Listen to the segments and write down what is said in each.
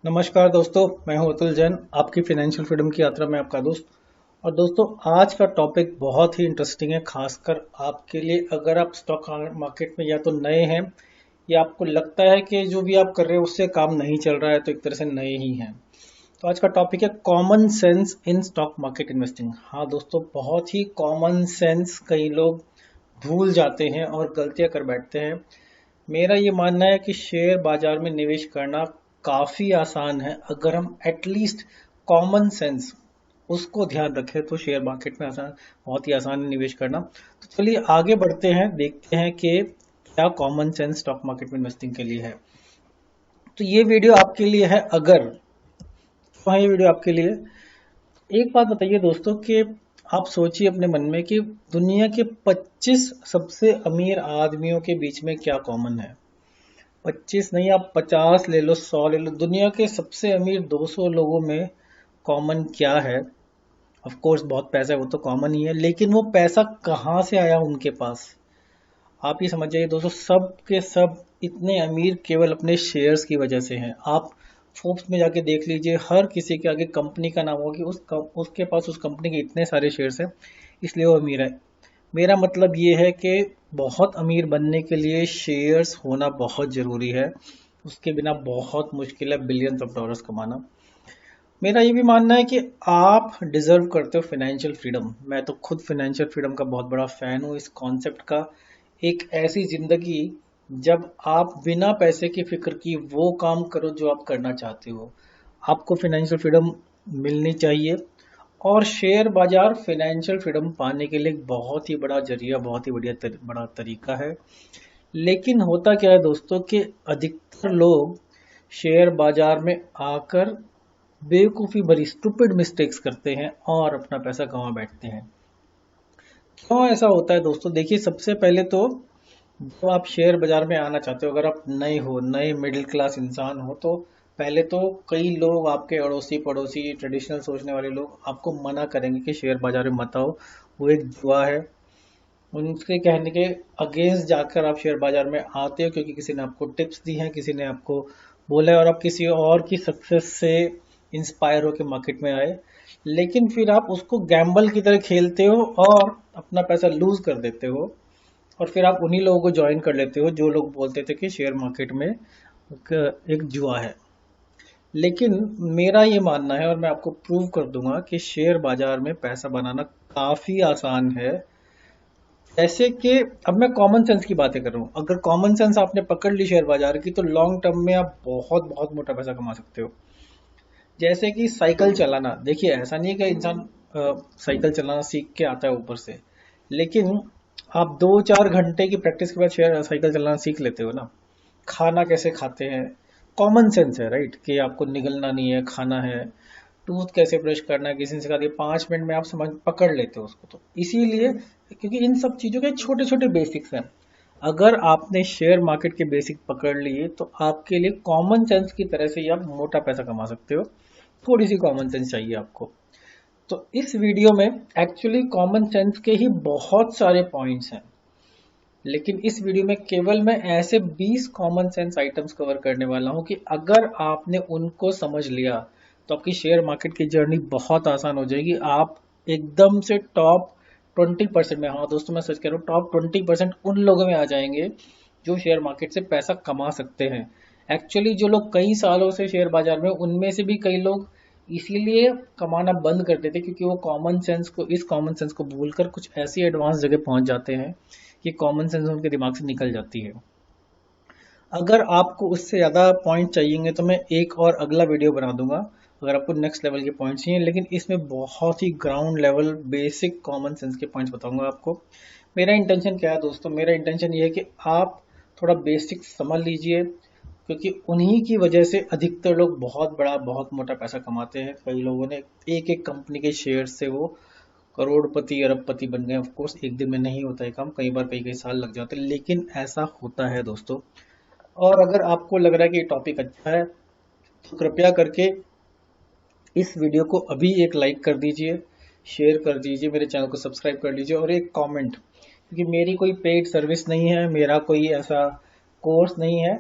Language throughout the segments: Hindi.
नमस्कार दोस्तों, मैं हूं अतुल जैन, आपकी फाइनेंशियल फ्रीडम की यात्रा में आपका दोस्त। और दोस्तों, आज का टॉपिक बहुत ही इंटरेस्टिंग है, खासकर आपके लिए अगर आप स्टॉक मार्केट में या तो नए हैं या आपको लगता है कि जो भी आप कर रहे हो उससे काम नहीं चल रहा है, तो एक तरह से नए ही हैं। तो आज का टॉपिक है common sense in stock market investing. हाँ दोस्तों, बहुत ही कॉमन सेंस कई लोग भूल जाते हैं और गलतियां कर बैठते हैं। मेरा ये मानना है कि शेयर बाजार में निवेश करना काफी आसान है अगर हम एटलीस्ट कॉमन सेंस उसको ध्यान रखें, तो शेयर मार्केट में आसान, बहुत ही आसान है निवेश करना। तो चलिए आगे बढ़ते हैं, देखते हैं कि क्या कॉमन सेंस स्टॉक मार्केट में इन्वेस्टिंग के लिए है। तो ये वीडियो आपके लिए है अगर, तो हाँ, ये वीडियो आपके लिए। एक बात बताइए दोस्तों कि आप सोचिए अपने मन में कि दुनिया के 25 सबसे अमीर आदमियों के बीच में क्या कॉमन है। 25 नहीं, आप 50 ले लो, 100 ले लो, दुनिया के सबसे अमीर 200 लोगों में कॉमन क्या है। ऑफ कोर्स बहुत पैसा है, वो तो कॉमन ही है, लेकिन वो पैसा कहाँ से आया उनके पास। आप ये समझ जाइए दोस्तों, सब के सब इतने अमीर केवल अपने शेयर्स की वजह से हैं। आप फोर्ब्स में जाके देख लीजिए, हर किसी के आगे कंपनी का नाम होगा कि उसके पास उस कंपनी के इतने सारे शेयर्स हैं, इसलिए वो अमीर है। मेरा मतलब ये है कि बहुत अमीर बनने के लिए शेयर्स होना बहुत ज़रूरी है। उसके बिना बहुत मुश्किल है बिलियंस ऑफ डॉलर्स कमाना। मेरा ये भी मानना है कि आप डिजर्व करते हो फाइनेंशियल फ्रीडम। मैं तो खुद फाइनेंशियल फ्रीडम का बहुत बड़ा फैन हूँ, इस कॉन्सेप्ट का। एक ऐसी जिंदगी जब आप बिना पैसे की फिक्र की वो काम करो जो आप करना चाहते हो। आपको फाइनेंशियल फ्रीडम मिलनी चाहिए। और शेयर बाजार फाइनेंशियल फ्रीडम पाने के लिए एक बहुत ही बड़ा जरिया, बहुत ही बड़ा तरीका है। लेकिन होता क्या है दोस्तों कि अधिकतर लोग शेयर बाजार में आकर बेवकूफ़ी भरी स्टूपिड मिस्टेक्स करते हैं और अपना पैसा गंवा बैठते हैं। क्यों ऐसा होता है दोस्तों? देखिए, सबसे पहले तो जब आप शेयर बाजार में आना चाहते हो, अगर आप नए हो, नए मिडिल क्लास इंसान हो, तो पहले तो कई लोग, आपके अड़ोसी पड़ोसी ट्रेडिशनल सोचने वाले लोग आपको मना करेंगे कि शेयर बाजार में मत आओ, वो एक जुआ है। उनके कहने के अगेंस्ट जाकर आप शेयर बाजार में आते हो क्योंकि किसी ने आपको टिप्स दी हैं, किसी ने आपको बोला है और आप किसी और की सक्सेस से इंस्पायर होकर मार्केट में आए। लेकिन फिर आप उसको गैम्बल की तरह खेलते हो और अपना पैसा लूज कर देते हो। और फिर आप उन्हीं लोगों को ज्वाइन कर लेते हो जो लोग बोलते थे कि शेयर मार्केट में एक जुआ है। लेकिन मेरा ये मानना है और मैं आपको प्रूव कर दूंगा कि शेयर बाजार में पैसा बनाना काफी आसान है। जैसे कि अब मैं कॉमन सेंस की बातें कर रहा हूँ, अगर कॉमन सेंस आपने पकड़ ली शेयर बाजार की, तो लॉन्ग टर्म में आप बहुत बहुत मोटा पैसा कमा सकते हो। जैसे कि साइकिल चलाना, देखिए ऐसा नहीं है कि इंसान साइकिल चलाना सीख के आता है ऊपर से, लेकिन आप 2-4 घंटे की प्रैक्टिस के बाद शेयर साइकिल चलाना सीख लेते हो ना। खाना कैसे खाते हैं, कॉमन सेंस है, राइट, कि आपको निगलना नहीं है, खाना है। टूथ कैसे ब्रश करना है, किसी ने सिखा दिया, 5 मिनट में आप समझ पकड़ लेते हो उसको। तो इसीलिए, क्योंकि इन सब चीजों के छोटे छोटे बेसिक्स हैं। अगर आपने शेयर मार्केट के बेसिक पकड़ लिए तो आपके लिए कॉमन सेंस की तरह से ही आप मोटा पैसा कमा सकते हो। थोड़ी सी कॉमन सेंस चाहिए आपको। तो इस वीडियो में एक्चुअली कॉमन सेंस के ही बहुत सारे पॉइंट्स हैं, लेकिन इस वीडियो में केवल मैं ऐसे 20 कॉमन सेंस आइटम्स कवर करने वाला हूं कि अगर आपने उनको समझ लिया तो आपकी शेयर मार्केट की जर्नी बहुत आसान हो जाएगी। आप एकदम से टॉप 20% में, हाँ दोस्तों मैं सच कह रहा हूँ, टॉप 20% उन लोगों में आ जाएंगे जो शेयर मार्केट से पैसा कमा सकते हैं। एक्चुअली जो लोग कई सालों से शेयर बाजार में, उनमें से भी कई लोग इसीलिए कमाना बंद कर देते क्योंकि वो कॉमन सेंस को, इस कॉमन सेंस को भूलकर कुछ ऐसी एडवांस जगह पहुंच जाते हैं कि कॉमन सेंस उनके दिमाग से निकल जाती है। अगर आपको उससे ज़्यादा पॉइंट चाहिए तो मैं एक और अगला वीडियो बना दूंगा, अगर आपको नेक्स्ट लेवल के पॉइंट्स चाहिए, लेकिन इसमें बहुत ही ground level basic common sense के पॉइंट्स बताऊंगा आपको। मेरा इंटेंशन क्या है दोस्तों? मेरा इंटेंशन ये है कि आप थोड़ा बेसिक समझ लीजिए, क्योंकि उन्हीं की वजह से अधिकतर लोग बहुत बड़ा, बहुत मोटा पैसा कमाते हैं। कई लोगों ने एक एक कंपनी के शेयर से वो करोड़पति अरबपति बन गए। ऑफ कोर्स एक दिन में नहीं होता है काम, कई बार कई कई साल लग जाते हैं, लेकिन ऐसा होता है दोस्तों। और अगर आपको लग रहा है कि ये टॉपिक अच्छा है तो कृपया करके इस वीडियो को अभी एक लाइक कर दीजिए, शेयर कर दीजिए, मेरे चैनल को सब्सक्राइब कर लीजिए और एक कमेंट, क्योंकि मेरी कोई पेड सर्विस नहीं है, मेरा कोई ऐसा कोर्स नहीं है।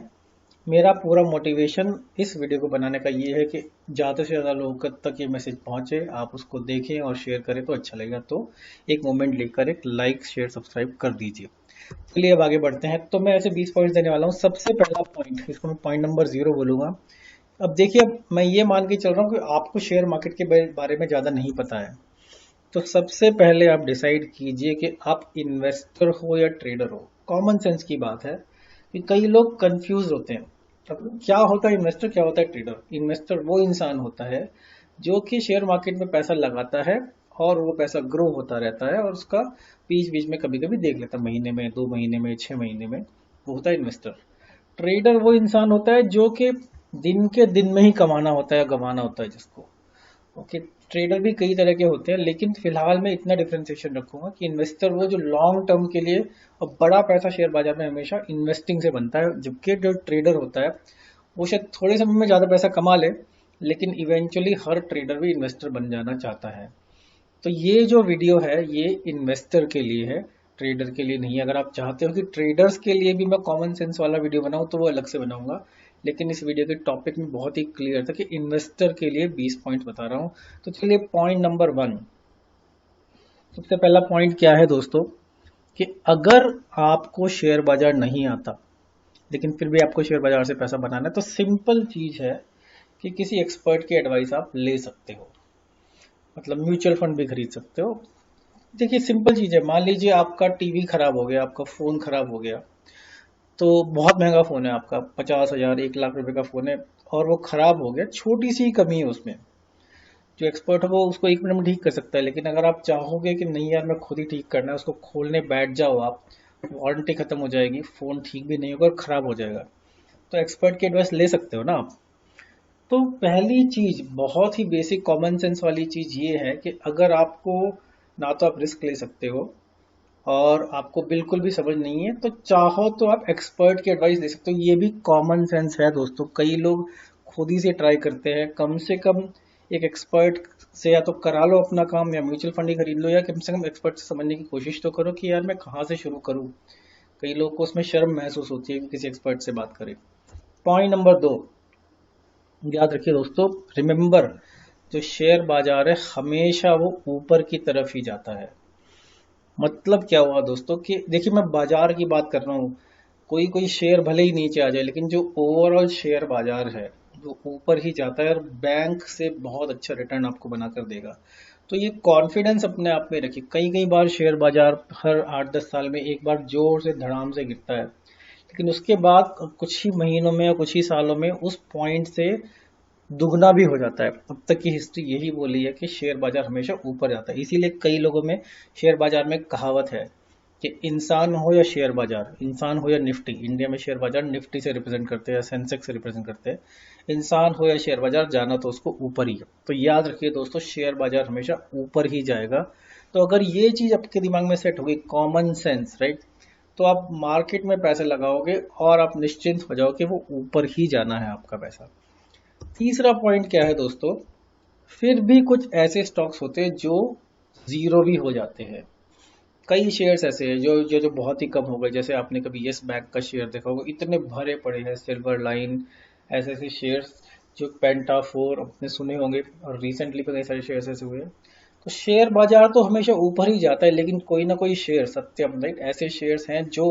मेरा पूरा मोटिवेशन इस वीडियो को बनाने का ये है कि ज़्यादा से ज़्यादा लोगों तक ये मैसेज पहुंचे, आप उसको देखें और शेयर करें तो अच्छा लगेगा। तो एक मोमेंट लेकर एक लाइक शेयर सब्सक्राइब कर दीजिए। चलिए अब आगे बढ़ते हैं। तो मैं ऐसे 20 पॉइंट्स देने वाला हूँ। सबसे पहला पॉइंट, इसको मैं पॉइंट नंबर 0 बोलूंगा। अब देखिए, अब मैं ये मान के चल रहा हूँ कि आपको शेयर मार्केट के बारे में ज़्यादा नहीं पता है। तो सबसे पहले आप डिसाइड कीजिए कि आप इन्वेस्टर हो या ट्रेडर हो। कॉमन सेंस की बात है कि कई लोग कंफ्यूज होते हैं। अब क्या होता है इन्वेस्टर, क्या होता है ट्रेडर? इन्वेस्टर वो इंसान होता है जो कि शेयर मार्केट में पैसा लगाता है और वो पैसा ग्रो होता रहता है और उसका बीच बीच में कभी कभी देख लेता है, महीने में, 2 महीने में, 6 महीने में। वो होता है इन्वेस्टर। ट्रेडर वो इंसान होता है जो कि दिन के दिन में ही कमाना होता है, गंवाना होता है जिसको। ओके, ट्रेडर भी कई तरह के होते हैं, लेकिन फिलहाल मैं इतना डिफरेंशिएशन रखूंगा कि इन्वेस्टर वो जो लॉन्ग टर्म के लिए, और बड़ा पैसा शेयर बाजार में हमेशा इन्वेस्टिंग से बनता है, जबकि जो ट्रेडर होता है वो शायद थोड़े समय में ज्यादा पैसा कमा ले, लेकिन इवेंचुअली हर ट्रेडर भी इन्वेस्टर बन जाना चाहता है। तो ये जो वीडियो है ये इन्वेस्टर के लिए है, ट्रेडर के लिए नहीं। अगर आप चाहते हो कि ट्रेडर्स के लिए भी मैं कॉमन सेंस वाला वीडियो बनाऊं तो वो अलग से बनाऊंगा, लेकिन इस वीडियो के टॉपिक में बहुत ही क्लियर था कि इन्वेस्टर के लिए 20 पॉइंट बता रहा हूं। तो चलिए पॉइंट नंबर 1। सबसे पहला पॉइंट क्या है दोस्तों, कि अगर आपको शेयर बाजार नहीं आता लेकिन फिर भी आपको शेयर बाजार से पैसा बनाना है, तो सिंपल चीज है कि किसी एक्सपर्ट की एडवाइस आप ले सकते हो। मतलब म्यूचुअल फंड भी खरीद सकते हो। देखिए सिंपल चीज है, मान लीजिए आपका टीवी खराब हो गया, आपका फोन खराब हो गया, तो बहुत महंगा फोन है आपका, 50,000 1 लाख रुपए का फोन है, और वो खराब हो गया, छोटी सी कमी है उसमें। जो एक्सपर्ट है वो उसको 1 मिनट में ठीक कर सकता है, लेकिन अगर आप चाहोगे कि नहीं यार मैं खुद ही ठीक करना है, उसको खोलने बैठ जाओ आप, वारंटी खत्म हो जाएगी, फोन ठीक भी नहीं होगा और खराब हो जाएगा। तो एक्सपर्ट की एडवाइस ले सकते हो ना आप। तो पहली चीज, बहुत ही बेसिक कॉमन सेंस वाली चीज ये है कि अगर आपको, ना तो आप रिस्क ले सकते हो और आपको बिल्कुल भी समझ नहीं है, तो चाहो तो आप एक्सपर्ट की एडवाइस ले सकते हो। ये भी कॉमन सेंस है दोस्तों। कई लोग खुद ही से ट्राई करते हैं। कम से कम एक एक्सपर्ट से या तो करा लो अपना काम, या म्यूचुअल फंड ही खरीद लो, या कम से कम एक्सपर्ट से समझने की कोशिश तो करो कि यार मैं कहाँ से शुरू करूँ। कई लोग को उसमें शर्म महसूस होती है कि किसी एक्सपर्ट से बात करें। पॉइंट नंबर 2, याद रखिए दोस्तों, रिमेंबर, जो शेयर बाजार है हमेशा वो ऊपर की तरफ ही जाता है। मतलब क्या हुआ दोस्तों, कि देखिए मैं बाजार की बात कर रहा हूँ। कोई कोई शेयर भले ही नीचे आ जाए, लेकिन जो ओवरऑल शेयर बाजार है वो ऊपर ही जाता है और बैंक से बहुत अच्छा रिटर्न आपको बनाकर देगा। तो ये कॉन्फिडेंस अपने आप में रखिए। कई कई बार शेयर बाजार हर 8-10 साल में एक बार जोर से धड़ाम से गिरता है, लेकिन उसके बाद कुछ ही महीनों में या कुछ ही सालों में उस पॉइंट से दुगना भी हो जाता है। अब तक की हिस्ट्री यही बोली है कि शेयर बाजार हमेशा ऊपर जाता है। इसीलिए कई लोगों में शेयर बाजार में कहावत है कि इंसान हो या शेयर बाजार, इंसान हो या निफ्टी, इंडिया में शेयर बाजार निफ्टी से रिप्रेजेंट करते हैं या सेंसेक्स से रिप्रेजेंट करते हैं, इंसान हो या शेयर बाजार, जाना तो उसको ऊपर ही है। तो याद रखिए दोस्तों, शेयर बाजार हमेशा ऊपर ही जाएगा। तो अगर ये चीज आपके दिमाग में सेट होगी, कॉमन सेंस, राइट, तो आप मार्केट में पैसे लगाओगे और आप निश्चिंत हो जाओ कि वो ऊपर ही जाना है आपका पैसा। तीसरा पॉइंट क्या है दोस्तों, फिर भी कुछ ऐसे स्टॉक्स होते हैं जो जीरो भी हो जाते हैं। कई शेयर्स ऐसे हैं जो जो जो बहुत ही कम हो गए। जैसे आपने कभी यस बैंक का शेयर देखा होगा, इतने भरे पड़े हैं, सिल्वर लाइन, ऐसे ऐसे शेयर्स, जो पेंटा फोर आपने सुने होंगे, और रिसेंटली पे कई सारे शेयर्स ऐसे हुए हैं। तो शेयर बाजार तो हमेशा ऊपर ही जाता है, लेकिन कोई ना कोई शेयर, सत्यम राइट, ऐसे शेयर्स हैं जो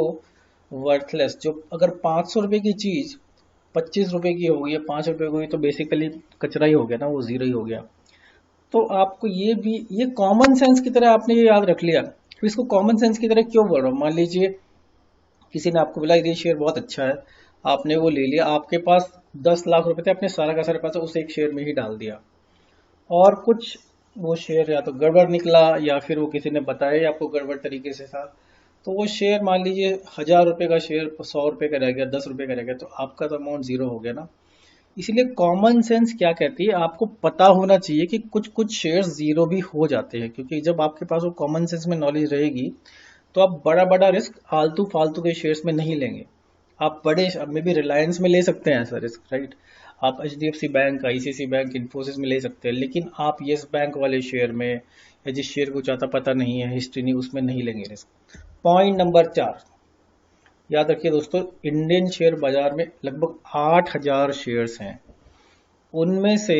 वर्थलेस, जो अगर 500 रुपए की चीज 25 रुपए की होगी या 5 रुपए की होगी, तो बेसिकली कचरा ही हो गया ना, वो जीरो ही हो गया। तो आपको ये भी, ये कॉमन सेंस की तरह आपने ये याद रख लिया। तो इसको कॉमन सेंस की तरह क्यों बोल रहा हूँ, मान लीजिए किसी ने आपको बोला ये शेयर बहुत अच्छा है, आपने वो ले लिया, आपके पास 10 लाख रुपए थे, आपने सारा का सारा पैसा उस एक शेयर में ही डाल दिया, और कुछ वो शेयर या तो गड़बड़ निकला या फिर वो किसी ने बताया या आपको गड़बड़ तरीके से था, तो वो शेयर मान लीजिए 1000 रुपए का शेयर 100 रुपए का रह गया, 10 रुपए का रह गया, तो आपका तो अमाउंट जीरो हो गया ना। इसलिए कॉमन सेंस क्या कहती है, आपको पता होना चाहिए कि कुछ कुछ शेयर्स जीरो भी हो जाते हैं, क्योंकि जब आपके पास वो कॉमन सेंस में नॉलेज रहेगी तो आप बड़ा बड़ा रिस्क आलतू फालतू के शेयर्स में नहीं लेंगे। आप बड़े, अब में भी रिलायंस में ले सकते हैं ऐसा रिस्क, राइट, आप HDFC bank, ICICI bank, Infosys में ले सकते हैं, लेकिन आप येस बैंक वाले शेयर में, या जिस शेयर को चाहता पता नहीं है, हिस्ट्री नहीं, उसमें नहीं लेंगे रिस्क। पॉइंट नंबर 4, याद रखिए दोस्तों, इंडियन शेयर बाजार में लगभग 8,000 शेयर्स हैं। उनमें से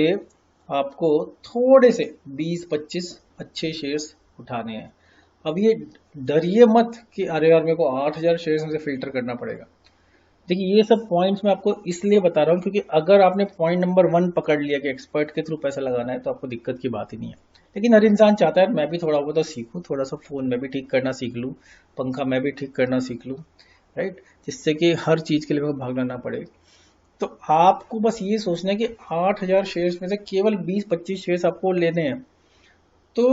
आपको थोड़े से 20-25 अच्छे शेयर्स उठाने हैं। अब ये डरिए मत कि अरे यार मेरे को 8,000 शेयर्स में से फिल्टर करना पड़ेगा। देखिए, ये सब पॉइंट्स मैं आपको इसलिए बता रहा हूँ क्योंकि अगर आपने पॉइंट नंबर 1 पकड़ लिया कि एक्सपर्ट के थ्रू पैसा लगाना है तो आपको दिक्कत की बात ही नहीं है। लेकिन हर इंसान चाहता है मैं भी थोड़ा बहुत सीखूं, थोड़ा सा फोन में भी ठीक करना सीख लूं, पंखा मैं भी ठीक करना सीख लूं, राइट, जिससे कि हर चीज के लिए मेरे को भागना ना पड़े। तो आपको बस ये सोचना है कि 8,000 शेयर्स में से केवल 20-25 शेयर्स आपको लेने हैं। तो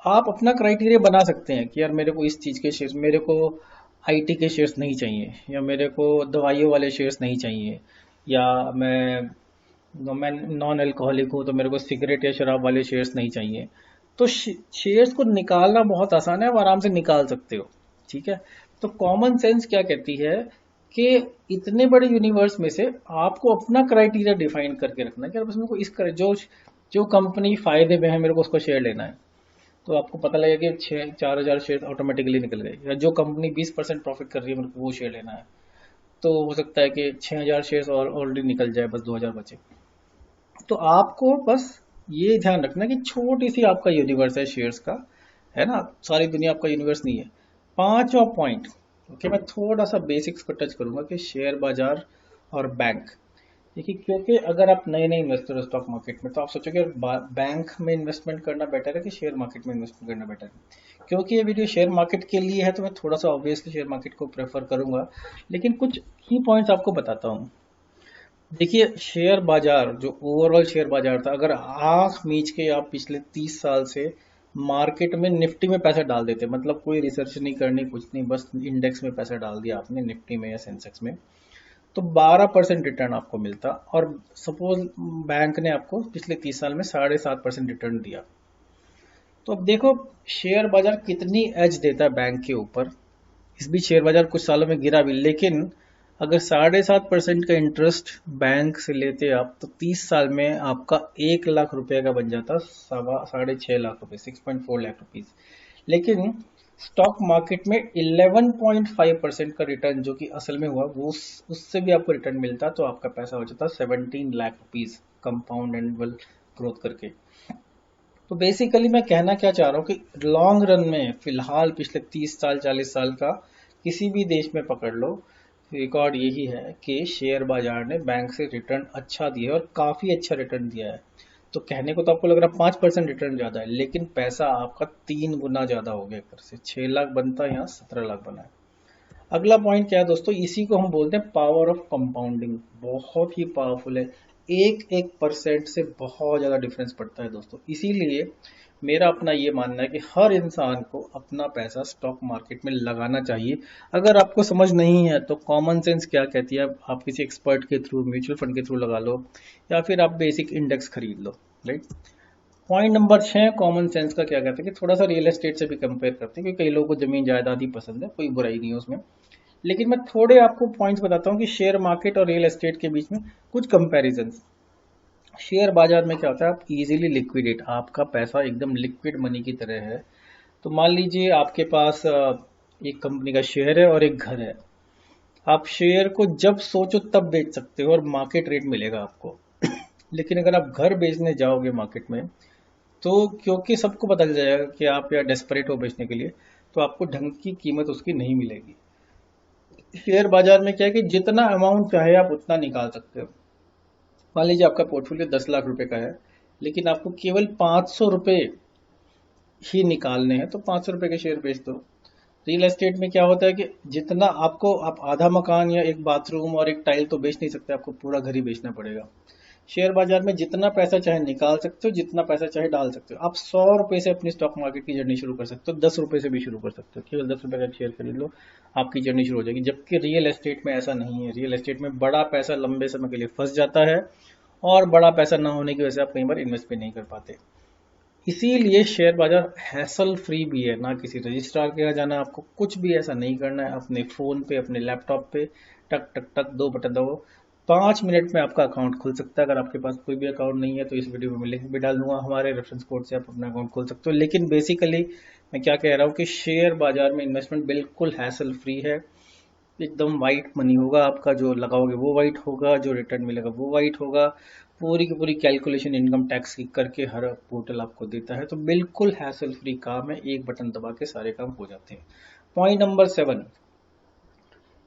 आप अपना क्राइटेरिया बना सकते हैं कि यार मेरे को इस चीज के शेयर्स, मेरे को आईटी के शेयर्स नहीं चाहिए, या मेरे को दवाइयों वाले शेयर्स नहीं चाहिए, या मैं नॉन अल्कोहलिक हूँ तो मेरे को सिगरेट या शराब वाले शेयर्स नहीं चाहिए। तो शेयर्स को निकालना बहुत आसान है, आप आराम से निकाल सकते हो। ठीक है, तो कॉमन सेंस क्या कहती है कि इतने बड़े यूनिवर्स में से आपको अपना क्राइटेरिया डिफाइन करके रखना है कि बस मेरे को जो जो कंपनी फायदे में है मेरे को उसका शेयर लेना है। तो आपको पता लगेगा कि 4,000 शेयर ऑटोमेटिकली निकल गए, या जो कंपनी 20% प्रॉफिट कर रही है मेरे को वो शेयर लेना है। तो हो सकता है कि 6,000 शेयर और ऑलरेडी निकल जाए, बस 2,000 बचे। तो आपको बस ये ध्यान रखना कि छोटी सी आपका यूनिवर्स है शेयर्स का, है ना, सारी दुनिया आपका यूनिवर्स नहीं है। पांचवा पॉइंट, ओके, मैं थोड़ा सा बेसिक्स को टच करूंगा कि शेयर बाजार और बैंक। देखिए, क्योंकि अगर आप नए नए इन्वेस्टर हो स्टॉक मार्केट में तो आप सोचोगे बैंक में इन्वेस्टमेंट करना बेटर है कि शेयर मार्केट में इन्वेस्टमेंट करना बेटर है। क्योंकि ये वीडियो शेयर मार्केट के लिए है तो मैं थोड़ा सा ऑब्वियसली शेयर मार्केट को प्रेफर करूंगा, लेकिन कुछ की पॉइंट्स आपको बताता हूँ। देखिए, शेयर बाजार जो ओवरऑल शेयर बाजार था, अगर आंख मीच के आप पिछले 30 साल से मार्केट में निफ्टी में पैसा डाल देते, मतलब कोई रिसर्च नहीं करनी, कुछ नहीं, बस इंडेक्स में पैसा डाल दिया आपने, निफ्टी में या सेंसेक्स में, तो 12% रिटर्न आपको मिलता। और सपोज बैंक ने आपको पिछले 30 साल में 7.5% रिटर्न दिया। तो अब देखो शेयर बाजार कितनी एज देता है बैंक के ऊपर। इस बीच शेयर बाजार कुछ सालों में गिरा भी, लेकिन अगर 7.5% का इंटरेस्ट बैंक से लेते आप तो 30 साल में आपका 1 लाख रुपए का बन जाता, 6.5 लाख रुपए, 6.4 लाख रुपीज। लेकिन स्टॉक मार्केट में 11.5% का रिटर्न जो कि असल में हुआ वो उससे भी आपको रिटर्न मिलता, तो आपका पैसा हो जाता 17 lakh rupees compound annual growth करके। तो बेसिकली मैं कहना क्या चाह रहा हूँ कि लॉन्ग रन में फिलहाल पिछले 30 साल 40 साल का किसी भी देश में पकड़ लो, रिकॉर्ड यही है कि शेयर बाजार ने बैंक से रिटर्न अच्छा दिया है और काफी अच्छा रिटर्न दिया है। तो कहने को तो आपको लग रहा है 5% रिटर्न ज्यादा है, लेकिन पैसा आपका 3 गुना ज्यादा हो गया। एक से 6 लाख बनता है, यहाँ 17 लाख बना है। अगला पॉइंट क्या है दोस्तों, इसी को हम बोलते हैं पावर ऑफ कंपाउंडिंग। बहुत ही पावरफुल है, एक एक परसेंट से बहुत ज्यादा डिफरेंस पड़ता है दोस्तों। इसीलिए मेरा अपना ये मानना है कि हर इंसान को अपना पैसा स्टॉक मार्केट में लगाना चाहिए। अगर आपको समझ नहीं है तो कॉमन सेंस क्या कहती है, आप किसी एक्सपर्ट के थ्रू, म्यूचुअल फंड के थ्रू लगा लो, या फिर आप बेसिक इंडेक्स खरीद लो, right. Point number 6, common sense का क्या कहते हैं कि थोड़ा सा रियल एस्टेट से भी कंपेयर करते हैं, क्योंकि कई लोगों को जमीन जायदाद ही पसंद है, कोई बुराई नहीं है उसमें। लेकिन मैं थोड़े आपको पॉइंट्स बताता हूँ कि शेयर मार्केट और रियल एस्टेट के बीच में कुछ कंपैरिजन। शेयर बाजार में क्या होता है, आप इजीली लिक्विडेट, आपका पैसा एकदम लिक्विड मनी की तरह है। तो मान लीजिए आपके पास एक कंपनी का शेयर है और एक घर है। आप शेयर को जब सोचो तब बेच सकते हो और मार्केट रेट मिलेगा आपको। लेकिन अगर आप घर बेचने जाओगे मार्केट में तो क्योंकि सबको पता चल जाएगा कि आप या डेस्परेट हो बेचने के लिए, तो आपको ढंग की कीमत उसकी नहीं मिलेगी। शेयर बाजार में क्या है कि जितना अमाउंट चाहे आप उतना निकाल सकते हो। मान लीजिए आपका पोर्टफोलियो 10 लाख रुपए का है, लेकिन आपको केवल 500 रुपए ही निकालने हैं, तो 500 रुपए के शेयर बेच दो। रियल एस्टेट में क्या होता है कि जितना आपको, आप आधा मकान या एक बाथरूम और एक टाइल तो बेच नहीं सकते, आपको पूरा घर ही बेचना पड़ेगा। शेयर बाजार में जितना पैसा चाहे निकाल सकते हो, जितना पैसा चाहे डाल सकते हो। आप 100 रुपए से अपनी स्टॉक मार्केट की जर्नी शुरू कर सकते हो, 10 रुपए से भी शुरू कर सकते हो। केवल 10 रुपए का शेयर खरीद लो, आपकी जर्नी शुरू हो जाएगी। जबकि रियल एस्टेट में ऐसा नहीं है। रियल एस्टेट में बड़ा पैसा लंबे समय के लिए फंस जाता है, और बड़ा पैसा ना होने की वजह से आप कई बार इन्वेस्ट भी नहीं कर पाते। इसीलिए शेयर बाजार हैसल फ्री भी है, ना किसी रजिस्ट्रार के यहाँ जाना, आपको कुछ भी ऐसा नहीं करना है। अपने फोन पे, अपने लैपटॉप पे टक टक टक 2 बटन दबाओ, 5 मिनट में आपका अकाउंट खुल सकता है। अगर आपके पास कोई भी अकाउंट नहीं है तो इस वीडियो में मैं लिंक भी डाल दूंगा, हमारे रेफरेंस कोड से आप अपना अकाउंट खोल सकते हो। लेकिन बेसिकली मैं क्या कह रहा हूँ कि शेयर बाजार में इन्वेस्टमेंट बिल्कुल हैसल फ्री है। एकदम वाइट मनी होगा आपका, जो लगाओगे वो वाइट होगा, जो रिटर्न मिलेगा वो वाइट होगा। पूरी की पूरी कैलकुलेशन इनकम टैक्स की करके हर पोर्टल आपको देता है। तो बिल्कुल हैसल फ्री काम है, एक बटन दबा के सारे काम हो जाते हैं। पॉइंट नंबर 7,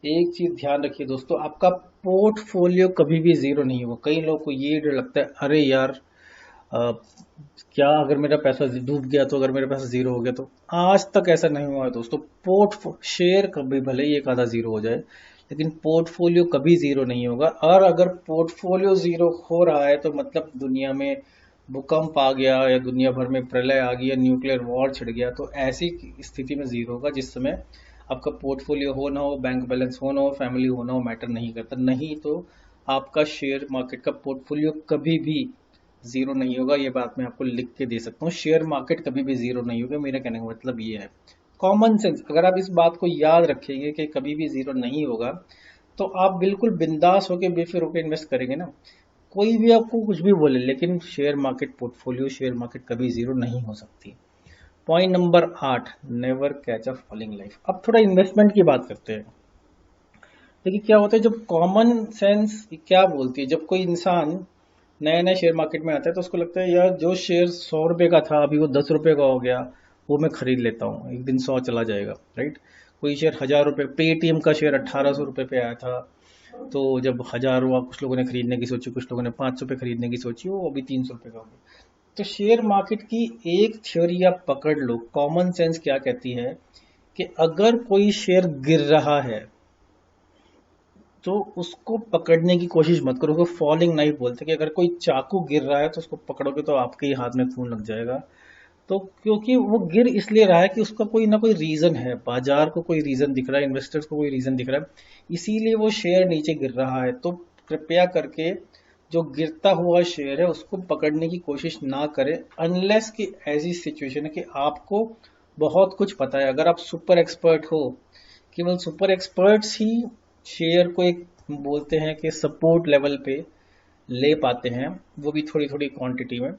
एक चीज ध्यान रखिए दोस्तों, आपका पोर्टफोलियो कभी भी जीरो नहीं होगा। कई लोगों को ये डर लगता है, अरे यार क्या अगर मेरा पैसा डूब गया तो, अगर मेरा पैसा जीरो हो गया तो। आज तक ऐसा नहीं हुआ है दोस्तों। शेयर कभी भले ही एक आधा जीरो हो जाए, लेकिन पोर्टफोलियो कभी जीरो नहीं होगा। और अगर पोर्टफोलियो जीरो हो रहा है तो मतलब दुनिया में भूकंप आ गया, या दुनिया भर में प्रलय आ गई, या न्यूक्लियर वॉर छिड़ गया, तो ऐसी स्थिति में जीरो होगा जिस समय आपका पोर्टफोलियो हो ना हो, बैंक बैलेंस हो ना हो, फैमिली हो ना हो, मैटर नहीं करता। नहीं तो आपका शेयर मार्केट का पोर्टफोलियो कभी भी जीरो नहीं होगा। ये बात मैं आपको लिख के दे सकता हूँ, शेयर मार्केट कभी भी जीरो नहीं होगा। मेरा कहने का मतलब ये है, कॉमन सेंस अगर आप इस बात को याद रखेंगे कि कभी भी जीरो नहीं होगा, तो आप बिल्कुल बिंदास होकर बेफिक्र होकर इन्वेस्ट करेंगे ना। कोई भी आपको कुछ भी बोले, लेकिन share market portfolio, share market कभी जीरो नहीं हो सकती। Point number 8, never catch a falling life. अब थोड़ा इन्वेस्टमेंट की बात करते हैं। देखिए क्या होता है, जब कॉमन सेंस क्या बोलती है, जब कोई इंसान नया नया शेयर मार्केट में आता है तो उसको लगता है यार जो शेयर 100 रुपए का था अभी वो 10 रुपए का हो गया, वो मैं खरीद लेता हूँ, एक दिन 100 चला जाएगा, राइट। कोई शेयर 1000 रुपए, पेटीएम का शेयर 1800 रुपए पे आया था, तो जब 1000 हुआ कुछ लोगों ने खरीदने की सोची, कुछ लोगों ने 500 पे खरीदने की सोची, वो अभी 300 रुपए का हो गया। तो शेयर मार्केट की एक थ्योरी आप पकड़ लो, कॉमन सेंस क्या कहती है कि अगर कोई शेयर गिर रहा है तो उसको पकड़ने की कोशिश मत करो। उसको फॉलिंग नाइफ बोलते हैं, कि अगर कोई चाकू गिर रहा है तो उसको पकड़ोगे तो आपके ही हाथ में खून लग जाएगा। तो क्योंकि वो गिर इसलिए रहा है कि उसका कोई ना कोई रीजन है, बाजार को कोई रीजन दिख रहा है, इन्वेस्टर्स को कोई रीजन दिख रहा है, इसीलिए वो शेयर नीचे गिर रहा है। तो कृपया करके जो गिरता हुआ शेयर है उसको पकड़ने की कोशिश ना करें, अनलेस कि ऐसी सिचुएशन है कि आपको बहुत कुछ पता है। अगर आप सुपर एक्सपर्ट हो, केवल सुपर एक्सपर्ट्स ही शेयर को एक बोलते हैं कि सपोर्ट लेवल पे ले पाते हैं, वो भी थोड़ी थोड़ी क्वांटिटी में।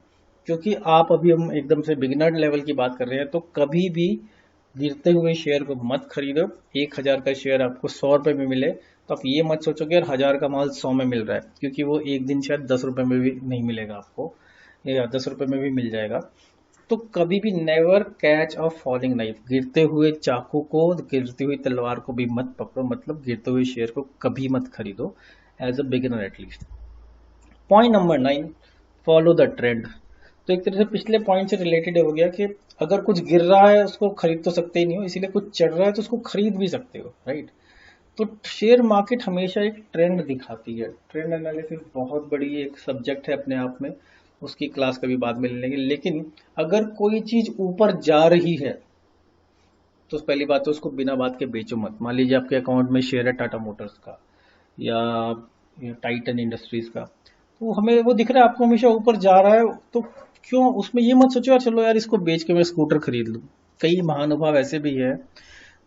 क्योंकि आप अभी, हम एकदम से बिगिनर लेवल की बात कर रहे हैं, तो कभी भी गिरते हुए शेयर को मत खरीदो। 1000 का शेयर आपको 100 रुपए में मिले तो आप ये मत सोचो कि यार 1000 का माल 100 में मिल रहा है, क्योंकि वो एक दिन शायद 10 रुपए में भी नहीं मिलेगा आपको, या 10 रुपए में भी मिल जाएगा। तो कभी भी never catch a falling knife, गिरते हुए चाकू को, गिरती हुई तलवार को भी मत पकड़ो, मतलब गिरते हुए शेयर को कभी मत खरीदो, as a beginner at least. Point number 9, follow the trend. तो एक तरह से पिछले पॉइंट से रिलेटेड हो गया कि अगर कुछ गिर रहा है उसको खरीद तो सकते ही नहीं हो, इसीलिए कुछ चढ़ रहा है तो उसको खरीद भी सकते हो, राइट। तो शेयर मार्केट हमेशा एक ट्रेंड दिखाती है। ट्रेंड एनालिसिस बहुत बड़ी एक सब्जेक्ट है अपने आप में, उसकी क्लास कभी बाद में ले लेंगे। लेकिन अगर कोई चीज ऊपर जा रही है तो पहली बात तो उसको बिना बात के बेचो मत। मान लीजिए आपके अकाउंट में शेयर है टाटा मोटर्स का, या टाइटन इंडस्ट्रीज का, तो हमें वो दिख रहा है आपको हमेशा ऊपर जा रहा है, तो क्यों उसमें ये मत सोचो यार चलो यार इसको बेच के मैं स्कूटर खरीद लूँ। कई महानुभाव ऐसे भी है,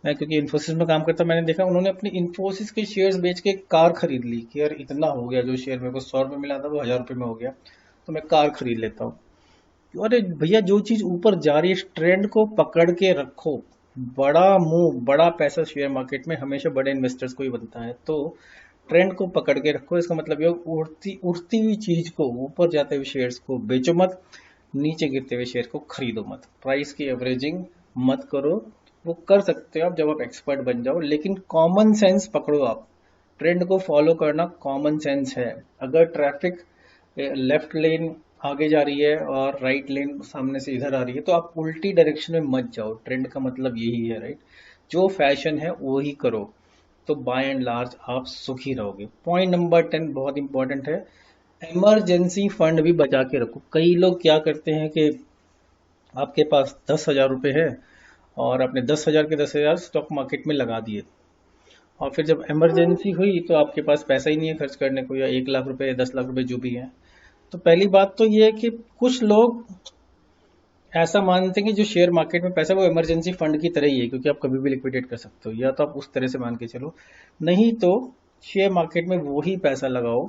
मैं क्योंकि इन्फोसिस में काम करता, मैंने देखा उन्होंने अपनी इन्फोसिस के शेयर्स बेच के एक कार खरीद ली कि यार इतना हो गया, जो शेयर मेरे को 100 रुपए मिला था वो 1000 रुपए में हो गया, तो मैं कार खरीद लेता हूँ। अरे भैया, जो चीज ऊपर जा रही है ट्रेंड को पकड़ के रखो। बड़ा मूव, बड़ा पैसा शेयर मार्केट में हमेशा बड़े इन्वेस्टर्स को ही बनता है। तो ट्रेंड को पकड़ के रखो, इसका मतलब ये उड़ती उड़ती हुई चीज को, ऊपर जाते हुए शेयर्स को बेचो मत, नीचे गिरते हुए शेयर को खरीदो मत। प्राइस की एवरेजिंग मत करो, वो कर सकते हो आप जब आप एक्सपर्ट बन जाओ, लेकिन कॉमन सेंस पकड़ो आप। ट्रेंड को फॉलो करना कॉमन सेंस है। अगर ट्रैफिक लेफ्ट लेन आगे जा रही है और राइट लेन सामने से इधर आ रही है, तो आप उल्टी डायरेक्शन में मत जाओ। ट्रेंड का मतलब यही है, राइट। जो फैशन है वो ही करो, तो बाय एंड लार्ज आप सुखी रहोगे। पॉइंट नंबर 10 बहुत इंपॉर्टेंट है, इमरजेंसी फंड भी बचा के रखो। कई लोग क्या करते हैं कि आपके पास 10,000 रुपए है और आपने 10,000 के 10,000 स्टॉक मार्केट में लगा दिए, और फिर जब इमरजेंसी हुई तो आपके पास पैसा ही नहीं है खर्च करने को, या 1 लाख रुपए, 10 लाख रुपए जो भी है। तो पहली बात तो ये है कि कुछ लोग ऐसा मानते हैं कि जो शेयर मार्केट में पैसा है वो इमरजेंसी फंड की तरह ही है, क्योंकि आप कभी भी लिक्विडेट कर सकते हो, या तो आप उस तरह से मान के चलो। नहीं तो शेयर मार्केट में वो ही पैसा लगाओ,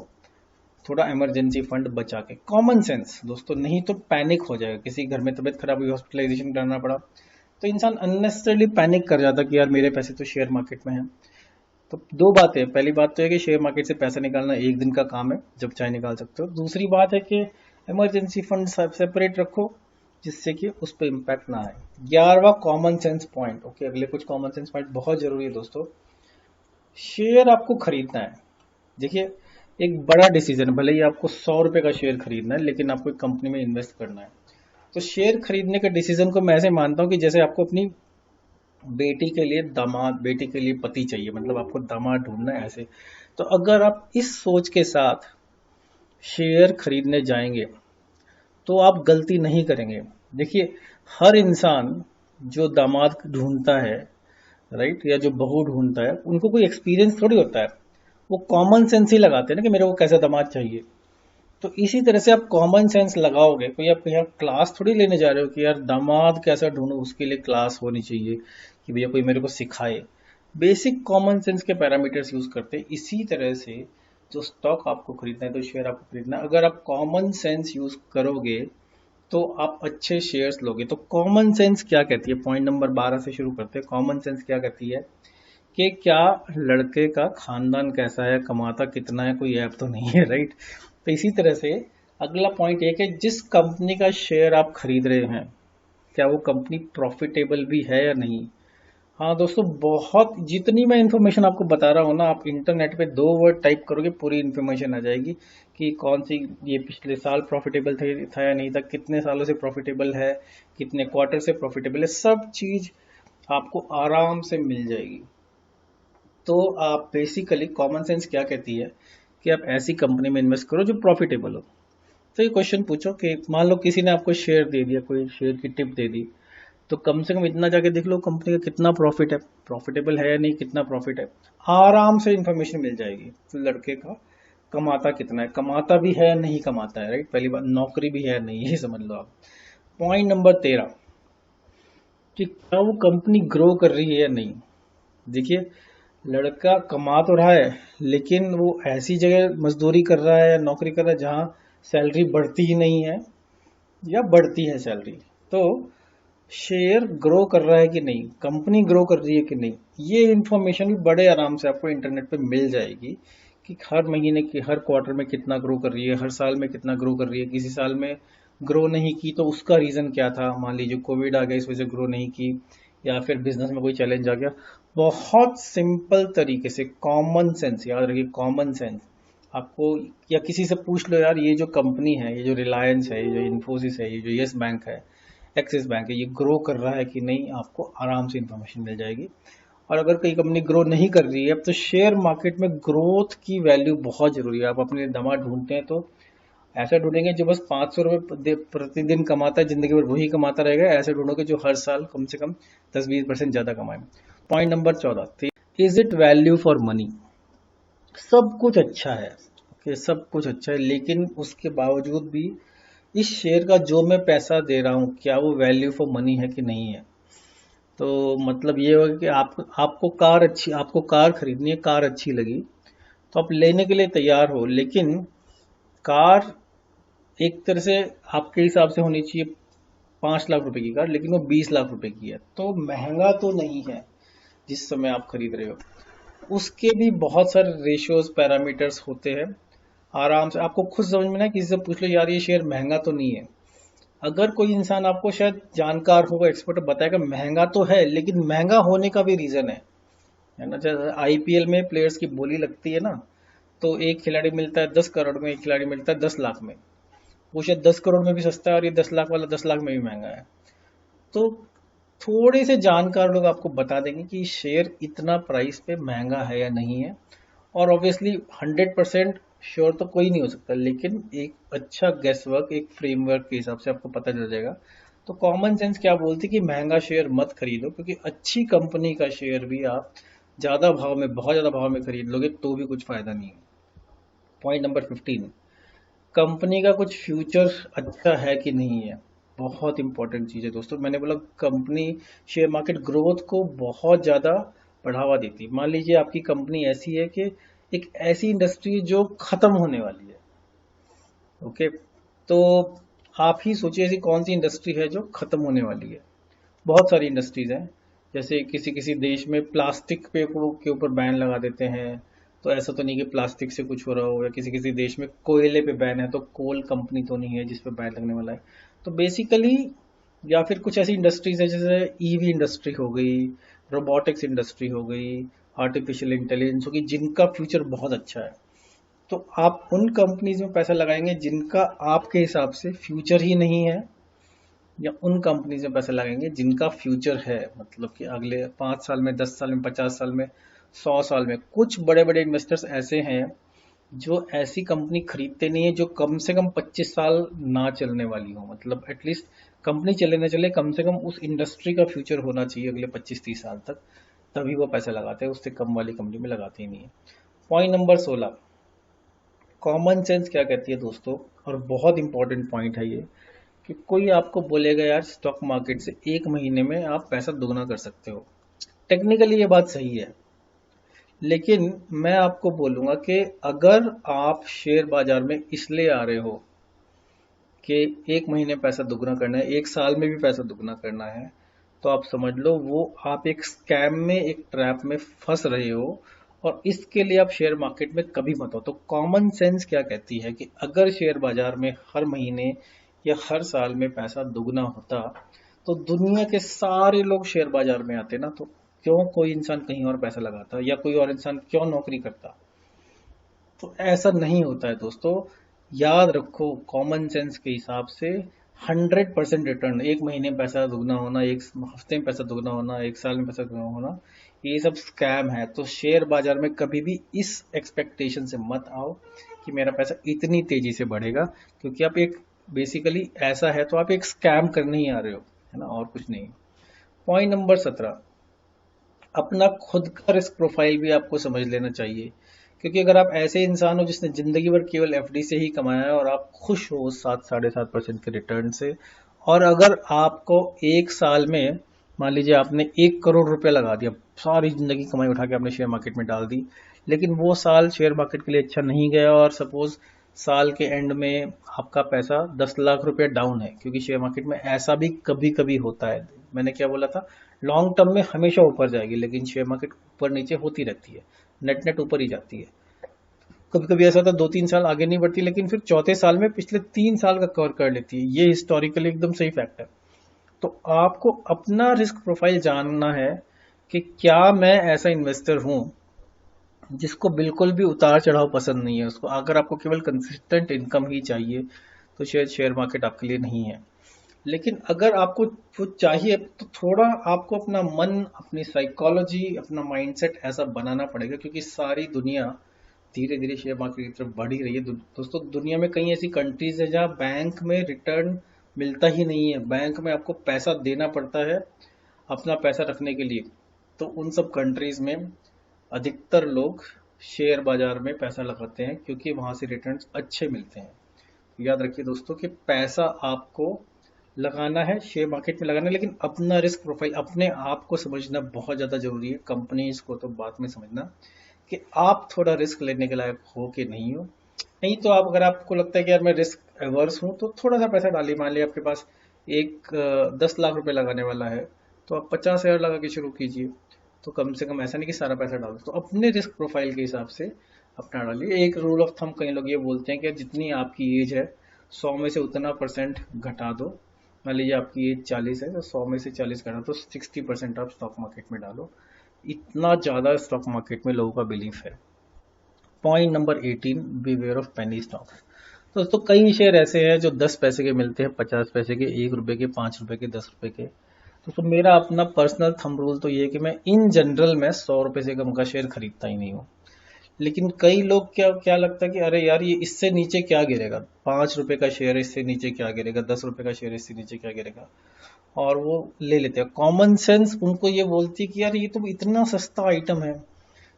थोड़ा इमरजेंसी फंड बचा के। कॉमन सेंस दोस्तों, नहीं तो पैनिक हो जाएगा। किसी घर में तबीयत खराब हुई, हॉस्पिटलाइजेशन कराना पड़ा, तो इंसान अननेसेसरली पैनिक कर जाता कि यार मेरे पैसे तो शेयर मार्केट में है। तो दो बातें हैं, पहली बात तो है कि शेयर मार्केट से पैसा निकालना एक दिन का काम है, जब चाहे निकाल सकते हो। दूसरी बात है कि इमरजेंसी फंड सेपरेट रखो, जिससे कि उस पर इम्पैक्ट ना आए। 11वां कॉमन सेंस पॉइंट। ओके, अगले कुछ कॉमन सेंस पॉइंट बहुत जरूरी है दोस्तों। शेयर आपको खरीदना है, देखिए एक बड़ा डिसीजन, भले ही आपको 100 रुपए का शेयर खरीदना है, लेकिन आपको एक कंपनी में इन्वेस्ट करना है। तो शेयर खरीदने के डिसीजन को मैं ऐसे मानता हूँ कि जैसे आपको अपनी बेटी के लिए दामाद, बेटी के लिए पति चाहिए, मतलब आपको दामाद ढूंढना है ऐसे। तो अगर आप इस सोच के साथ शेयर खरीदने जाएंगे तो आप गलती नहीं करेंगे। देखिए, हर इंसान जो दामाद ढूंढता है, राइट, या जो बहू ढूंढता है, उनको कोई एक्सपीरियंस थोड़ी होता है, वो कॉमन सेंस ही लगाते हैं ना कि मेरे को कैसा दामाद चाहिए। तो इसी तरह से आप कॉमन सेंस लगाओगे। कोई आप यहाँ क्लास थोड़ी लेने जा रहे हो कि यार दामाद कैसा ढूंढो, उसके लिए क्लास होनी चाहिए कि भैया कोई मेरे को सिखाए। बेसिक कॉमन सेंस के पैरामीटर्स यूज करते हैं। इसी तरह से जो स्टॉक आपको खरीदना है, तो शेयर आपको खरीदना है, अगर आप कॉमन सेंस यूज करोगे तो आप अच्छे शेयर्स लोगे। तो कॉमन सेंस क्या कहती है, पॉइंट नंबर 12 से शुरू करते हैं। कॉमन सेंस क्या कहती है कि क्या लड़के का खानदान कैसा है, कमाता कितना है, कोई ऐप तो नहीं है, राइट। तो इसी तरह से अगला पॉइंट ये कि जिस कंपनी का शेयर आप खरीद रहे हैं, क्या वो कंपनी प्रॉफिटेबल भी है या नहीं। हाँ दोस्तों, बहुत जितनी मैं इन्फॉर्मेशन आपको बता रहा हूँ ना, आप इंटरनेट पे 2 वर्ड टाइप करोगे पूरी इन्फॉर्मेशन आ जाएगी कि कौन सी, ये पिछले साल प्रॉफिटेबल था या नहीं था, कितने सालों से प्रॉफिटेबल है, कितने क्वार्टर से प्रॉफिटेबल है, सब चीज आपको आराम से मिल जाएगी। तो आप बेसिकली कॉमन सेंस क्या कहती है कि आप ऐसी कंपनी में इन्वेस्ट करो जो प्रॉफिटेबल हो। तो ये क्वेश्चन पूछो कि मान लो किसी ने आपको शेयर दे दिया, कोई शेयर की टिप दे दी, तो कम से कम इतना जाके देख लो कंपनी का कितना प्रॉफिट है, प्रॉफिटेबल है या नहीं, कितना प्रॉफिट है, आराम से इंफॉर्मेशन मिल जाएगी। तो लड़के का कमाता कितना है, कमाता भी है या नहीं कमाता है, राइट, पहली बात नौकरी भी है या नहीं, ये समझ लो आप। पॉइंट नंबर 13 कि क्या वो कंपनी ग्रो कर रही है या नहीं। देखिए, लड़का कमा तो रहा है, लेकिन वो ऐसी जगह मजदूरी कर रहा है या नौकरी कर रहा है जहां सैलरी बढ़ती ही नहीं है या बढ़ती है सैलरी। तो शेयर ग्रो कर रहा है कि नहीं, कंपनी ग्रो कर रही है कि नहीं, ये इंफॉर्मेशन भी बड़े आराम से आपको इंटरनेट पे मिल जाएगी कि हर महीने की, हर क्वार्टर में कितना ग्रो कर रही है, हर साल में कितना ग्रो कर रही है। किसी साल में ग्रो नहीं की तो उसका रीजन क्या था, मान लीजिए कोविड आ गया, इस वजह से ग्रो नहीं की, या फिर बिजनेस में कोई चैलेंज आ गया। बहुत सिंपल तरीके से कॉमन सेंस, याद रखिए कॉमन सेंस आपको, या किसी से पूछ लो यार ये जो कंपनी है, ये जो रिलायंस है, ये जो इन्फोसिस है, ये जो यस बैंक है, एक्सिस बैंक है, ये ग्रो कर रहा है कि नहीं, आपको आराम से इंफॉर्मेशन मिल जाएगी। और अगर कोई कंपनी ग्रो नहीं कर रही है, अब तो शेयर मार्केट में ग्रोथ की वैल्यू बहुत जरूरी है। आप अपने दामाद ढूंढते हैं तो ऐसा ढूंढेंगे जो बस 500 रुपये प्रतिदिन कमाता है, जिंदगी भर वही कमाता रहेगा। ऐसे ढूंढोगे जो हर साल कम से कम 10-20% ज्यादा कमाए। Point number 14, is it value for money. सब कुछ अच्छा है, ओके, सब कुछ अच्छा है, लेकिन उसके बावजूद भी इस शेयर का जो मैं पैसा दे रहा हूं, क्या वो वैल्यू फॉर मनी है कि नहीं है। तो मतलब ये होगा कि आपको कार खरीदनी है, कार अच्छी लगी तो आप लेने के लिए तैयार हो, लेकिन कार एक तरह से आपके हिसाब से होनी चाहिए 5 लाख रुपए की कार, लेकिन वो 20 लाख रुपए की है, तो महंगा तो नहीं है जिस समय आप खरीद रहे हो। उसके भी बहुत सारे रेशियोज, पैरामीटर्स होते हैं। आराम से आपको खुद समझ में ना, किसी से पूछ लो यार ये शेयर महंगा तो नहीं है। अगर कोई इंसान आपको शायद जानकार होगा, एक्सपर्ट बताएगा महंगा तो है, लेकिन महंगा होने का भी रीजन है ना। जैसे आईपीएल में प्लेयर्स की बोली लगती है ना, तो एक खिलाड़ी मिलता है 10 करोड़ में, एक खिलाड़ी मिलता है 10 लाख में। वो शायद 10 करोड़ में भी सस्ता है और ये 10 लाख वाला 10 लाख में भी महंगा है। तो थोड़े से जानकार लोग आपको बता देंगे कि शेयर इतना प्राइस पे महंगा है या नहीं है। और ऑब्वियसली 100% श्योर तो कोई नहीं हो सकता, लेकिन एक अच्छा गेस वर्क, एक फ्रेमवर्क के हिसाब से आपको पता चल जाएगा। तो कॉमन सेंस क्या बोलती है कि महंगा शेयर मत खरीदो, क्योंकि अच्छी कंपनी का शेयर भी आप ज्यादा भाव में, बहुत ज्यादा भाव में खरीद लोगे तो भी कुछ फायदा नहीं है। पॉइंट नंबर 15, कंपनी का कुछ फ्यूचर अच्छा है कि नहीं है। बहुत इंपॉर्टेंट चीज है दोस्तों। मैंने बोला कंपनी, शेयर मार्केट ग्रोथ को बहुत ज्यादा बढ़ावा देती है। मान लीजिए आपकी कंपनी ऐसी है कि एक ऐसी इंडस्ट्री जो खत्म होने वाली है, ओके, तो आप ही सोचिए ऐसी कौन सी इंडस्ट्री है जो खत्म होने वाली है। बहुत सारी इंडस्ट्रीज हैं, जैसे किसी किसी देश में प्लास्टिक पे के ऊपर बैन लगा देते हैं, तो ऐसा तो नहीं कि प्लास्टिक से कुछ हो रहा हो, या किसी किसी देश में कोयले पे बैन है, तो कोल कंपनी तो नहीं है जिस पे बैन लगने वाला है। तो बेसिकली, या फिर कुछ ऐसी इंडस्ट्रीज है जैसे ईवी इंडस्ट्री हो गई, रोबोटिक्स इंडस्ट्री हो गई, आर्टिफिशियल इंटेलिजेंस होगी, जिनका फ्यूचर बहुत अच्छा है। तो आप उन कंपनीज में पैसा लगाएंगे जिनका आपके हिसाब से फ्यूचर ही नहीं है, या उन कंपनीज में पैसा लगाएंगे जिनका फ्यूचर है, मतलब कि अगले 5 साल में, 10 साल में, 50 साल में, 100 साल में। कुछ बड़े बड़े इन्वेस्टर्स ऐसे हैं जो ऐसी कंपनी खरीदते नहीं है जो कम से कम 25 साल ना चलने वाली हो, मतलब एटलीस्ट कंपनी चले ना चले, कम से कम उस इंडस्ट्री का फ्यूचर होना चाहिए अगले 25-30 साल तक, तभी वो पैसा लगाते हैं। उससे कम वाली कंपनी में लगाते ही नहीं है। पॉइंट नंबर 16, कॉमन सेंस क्या कहती है दोस्तों, और बहुत इंपॉर्टेंट पॉइंट है ये, कि कोई आपको बोलेगा यार स्टॉक मार्केट से 1 महीने में आप पैसा दुगना कर सकते हो, टेक्निकली ये बात सही है, लेकिन मैं आपको बोलूंगा कि अगर आप शेयर बाजार में इसलिए आ रहे हो कि 1 महीने पैसा दुगना करना है, 1 साल में भी पैसा दुगना करना है, तो आप समझ लो वो आप एक स्कैम में, एक ट्रैप में फंस रहे हो, और इसके लिए आप शेयर मार्केट में कभी मत हो। तो कॉमन सेंस क्या कहती है कि अगर शेयर बाजार में हर महीने या हर साल में पैसा दुगना होता, तो दुनिया के सारे लोग शेयर बाजार में आते ना, तो क्यों कोई इंसान कहीं और पैसा लगाता, या कोई और इंसान क्यों नौकरी करता। तो ऐसा नहीं होता है दोस्तों। याद रखो, कॉमन सेंस के हिसाब से 100% रिटर्न, 1 महीने में पैसा दुगना होना, 1 हफ्ते में पैसा दुगना होना, 1 साल में पैसा दुगना होना, ये सब स्कैम है। तो शेयर बाजार में कभी भी इस एक्सपेक्टेशन से मत आओ कि मेरा पैसा इतनी तेजी से बढ़ेगा, क्योंकि आप एक, बेसिकली ऐसा है तो आप एक स्कैम करने ही आ रहे हो, है ना, और कुछ नहीं। पॉइंट नंबर 17, अपना खुद का रिस्क प्रोफाइल भी आपको समझ लेना चाहिए, क्योंकि अगर आप ऐसे इंसान हो जिसने जिंदगी भर केवल एफडी से ही कमाया है, और आप खुश हो 7-7.5% के रिटर्न से, और अगर आपको 1 साल में, मान लीजिए आपने 1 करोड़ रुपया लगा दिया, सारी जिंदगी कमाई उठा के आपने शेयर मार्केट में डाल दी, लेकिन वो साल शेयर मार्केट के लिए अच्छा नहीं गया, और सपोज साल के एंड में आपका पैसा 10 लाख रुपया डाउन है, क्योंकि शेयर मार्केट में ऐसा भी कभी कभी होता है। मैंने क्या बोला था, लॉन्ग टर्म में हमेशा ऊपर जाएगी, लेकिन शेयर मार्केट ऊपर नीचे होती रहती है, नेट नेट ऊपर ही जाती है। कभी कभी ऐसा होता है 2-3 साल आगे नहीं बढ़ती, लेकिन फिर चौथे साल में पिछले 3 साल का कवर कर लेती है। ये हिस्टोरिकली एकदम सही फैक्ट है। तो आपको अपना रिस्क प्रोफाइल जानना है कि क्या मैं ऐसा इन्वेस्टर हूं जिसको बिल्कुल भी उतार चढ़ाव पसंद नहीं है। उसको, अगर आपको केवल कंसिस्टेंट इनकम ही चाहिए, तो शायद शेयर मार्केट आपके लिए नहीं है। लेकिन अगर आपको वो चाहिए, तो थोड़ा आपको अपना मन, अपनी साइकोलॉजी, अपना माइंडसेट ऐसा बनाना पड़ेगा, क्योंकि सारी दुनिया धीरे धीरे शेयर मार्केट की तरफ बढ़ ही रही है। दोस्तों, दुनिया में कई ऐसी कंट्रीज है जहां बैंक में रिटर्न मिलता ही नहीं है, बैंक में आपको पैसा देना पड़ता है अपना पैसा रखने के लिए। तो उन सब कंट्रीज में अधिकतर लोग शेयर बाजार में पैसा लगाते हैं, क्योंकि वहां से रिटर्न्स अच्छे मिलते हैं। याद रखिए दोस्तों कि पैसा आपको लगाना है, शेयर मार्केट में लगाना है, लेकिन अपना रिस्क प्रोफाइल, अपने आप को समझना बहुत ज्यादा जरूरी है। कंपनीज को तो बाद में समझना कि आप थोड़ा रिस्क लेने के लायक हो कि नहीं हो। नहीं तो आप, अगर आपको लगता है कि यार मैं रिस्क एवर्स हूं, तो थोड़ा सा पैसा डालिए। मान लिया आपके पास 10 लाख रुपए लगाने वाला है, तो आप 50,000 लगा के शुरू कीजिए। तो कम से कम ऐसा नहीं कि सारा पैसा डाल दो, तो अपने रिस्क प्रोफाइल के हिसाब से अपना डालिए। एक रूल ऑफ थंब कई लोग ये बोलते हैं कि जितनी आपकी एज है, 100 में से उतना परसेंट घटा दो। मान लीजिए आपकी एज 40 है, तो 100 में से 40 घटा दो, 60% आप स्टॉक मार्केट में डालो। इतना ज्यादा स्टॉक मार्केट में लोगों का बिलीफ है। Point number 18, beware of penny stocks. तो दोस्तों, कई शेयर ऐसे हैं जो 10 पैसे के मिलते हैं, 50 पैसे के, 1 रुपए के, 5 रुपए के, 10 रुपए के। तो मेरा अपना पर्सनल थंब रूल तो ये है कि मैं इन जनरल में 100 रुपए से कम का शेयर खरीदता ही नहीं हूँ। लेकिन कई लोग, क्या क्या लगता है कि अरे यार ये इससे नीचे क्या गिरेगा, 5 रुपए का शेयर इससे नीचे क्या गिरेगा, 10 रुपए का शेयर इससे नीचे क्या गिरेगा, और वो ले लेते हैं। कॉमन सेंस उनको ये बोलती है कि यार ये तो इतना सस्ता आइटम है,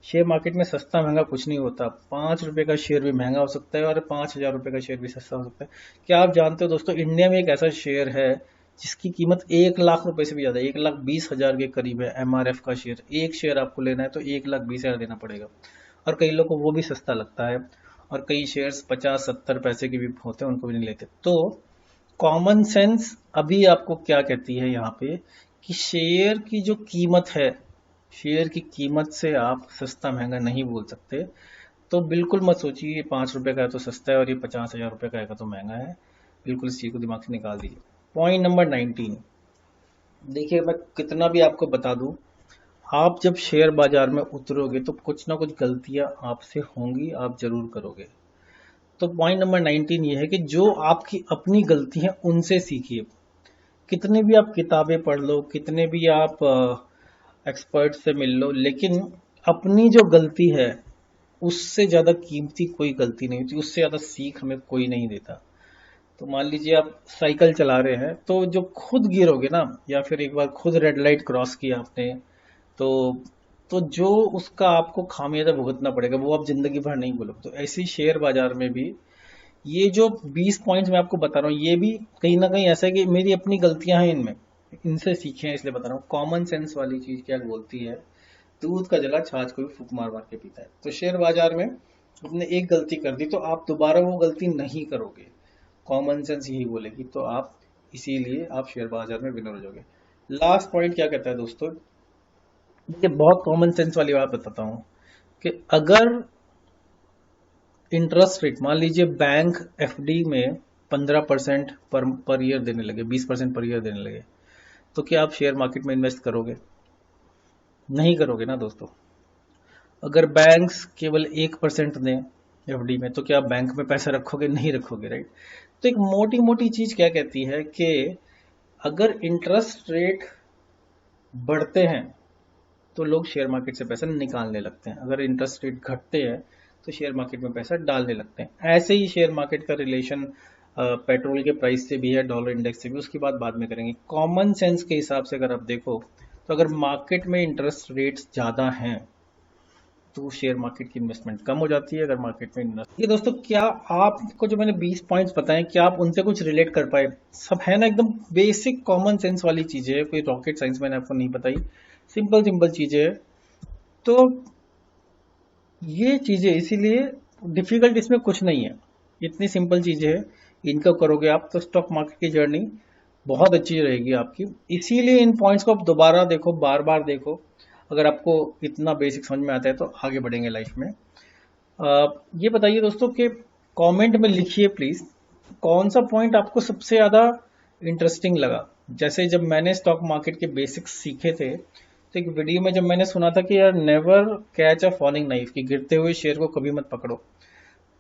शेयर मार्केट में सस्ता महंगा कुछ नहीं होता। 5 रुपए का शेयर भी महंगा हो सकता है, और 5,000 रुपए का शेयर भी सस्ता हो सकता है। क्या आप जानते हो दोस्तों, इंडिया में एक ऐसा शेयर है जिसकी कीमत 1 लाख रुपए से भी ज्यादा है, 1,20,000 के करीब है। एमआरएफ का शेयर, एक शेयर आपको लेना है तो 1,20,000 देना पड़ेगा, और कई लोगों को वो भी सस्ता लगता है। और कई शेयर्स 50-70 पैसे के भी होते हैं, उनको भी नहीं लेते। तो कॉमन सेंस अभी आपको क्या कहती है यहाँ पे, कि शेयर की जो कीमत है, शेयर की कीमत से आप सस्ता महंगा नहीं बोल सकते। तो बिल्कुल मत सोचिए ये 5 रुपए का है तो सस्ता है और ये 50,000 रुपए का है तो महंगा है। बिल्कुल इस चीज को दिमाग से निकाल दीजिए। पॉइंट नंबर 19, देखिए मैं कितना भी आपको बता दूं, आप जब शेयर बाजार में उतरोगे तो कुछ ना कुछ गलतियां आपसे होंगी, आप जरूर करोगे। तो पॉइंट नंबर 19 ये है कि जो आपकी अपनी गलती है उनसे सीखिए। कितने भी आप किताबें पढ़ लो, कितने भी आप एक्सपर्ट से मिल लो, लेकिन अपनी जो गलती है उससे ज्यादा कीमती कोई गलती नहीं होती, उससे ज्यादा सीख हमें कोई नहीं देता। तो मान लीजिए आप साइकिल चला रहे हैं, तो जो खुद गिरोगे ना, या फिर एक बार खुद रेड लाइट क्रॉस किया आपने, तो जो उसका आपको खामियाजा भुगतना पड़ेगा वो आप जिंदगी भर नहीं भूलोगे। तो ऐसे ही शेयर बाजार में भी ये जो 20 पॉइंट्स मैं आपको बता रहा हूँ, ये भी कहीं ना कहीं ऐसा है कि मेरी अपनी गलतियां हैं इनमें, इनसे सीखे हैं, इसलिए बता रहा हूँ। कॉमन सेंस वाली चीज क्या बोलती है, दूध का जला छाछ को भी फूक मार मार के पीता है। तो शेयर बाजार में आपने एक गलती कर दी तो आप दोबारा वो गलती नहीं करोगे, कॉमन सेंस यही बोलेगी। तो आप इसीलिए आप शेयर बाजार में विनर हो जाओगे। लास्ट पॉइंट क्या कहता है दोस्तों, ये बहुत कॉमन सेंस वाली बात बताता हूँ कि अगर इंटरेस्ट रेट, मान लीजिए बैंक एफडी में 15% पर ईयर देने लगे, 20% पर ईयर देने लगे, तो क्या आप शेयर मार्केट में इन्वेस्ट करोगे? नहीं करोगे ना दोस्तों। अगर बैंक्स केवल 1% दें एफडी में, तो क्या आप बैंक में पैसा रखोगे? नहीं रखोगे, राइट। तो एक मोटी मोटी चीज क्या कहती है कि अगर इंटरेस्ट रेट बढ़ते हैं तो लोग शेयर मार्केट से पैसा निकालने लगते हैं, अगर इंटरेस्ट रेट घटते हैं तो शेयर मार्केट में पैसा डालने लगते हैं। ऐसे ही शेयर मार्केट का रिलेशन पेट्रोल के प्राइस से भी है, डॉलर इंडेक्स से भी, उसकी बात बाद में करेंगे। कॉमन सेंस के हिसाब से अगर आप देखो तो अगर मार्केट में इंटरेस्ट रेट्स ज्यादा हैं तो शेयर मार्केट की इन्वेस्टमेंट कम हो जाती है। अगर मार्केट में इन्वेस्ट, ये दोस्तों क्या आपको जो मैंने 20 पॉइंट्स बताए, क्या आप उनसे कुछ रिलेट कर पाए? सब है ना, एकदम बेसिक कॉमन सेंस वाली चीजें है, कोई रॉकेट साइंस मैंने आपको नहीं बताई, सिंपल सिंपल चीजें है। तो ये चीजें इसीलिए डिफिकल्ट इसमें कुछ नहीं है, इतनी सिंपल चीजें है, इनको करोगे आप तो स्टॉक मार्केट की जर्नी बहुत अच्छी रहेगी आपकी। इसीलिए इन पॉइंट्स को आप दोबारा देखो, बार बार देखो। अगर आपको इतना बेसिक समझ में आता है तो आगे बढ़ेंगे लाइफ में। ये बताइए दोस्तों कि कमेंट में लिखिए प्लीज, कौन सा पॉइंट आपको सबसे ज्यादा इंटरेस्टिंग लगा। जैसे जब मैंने स्टॉक मार्केट के बेसिक्स सीखे थे, तो एक वीडियो में जब मैंने सुना था कि यार never catch a falling knife, कि गिरते हुए शेर को कभी मत पकड़ो,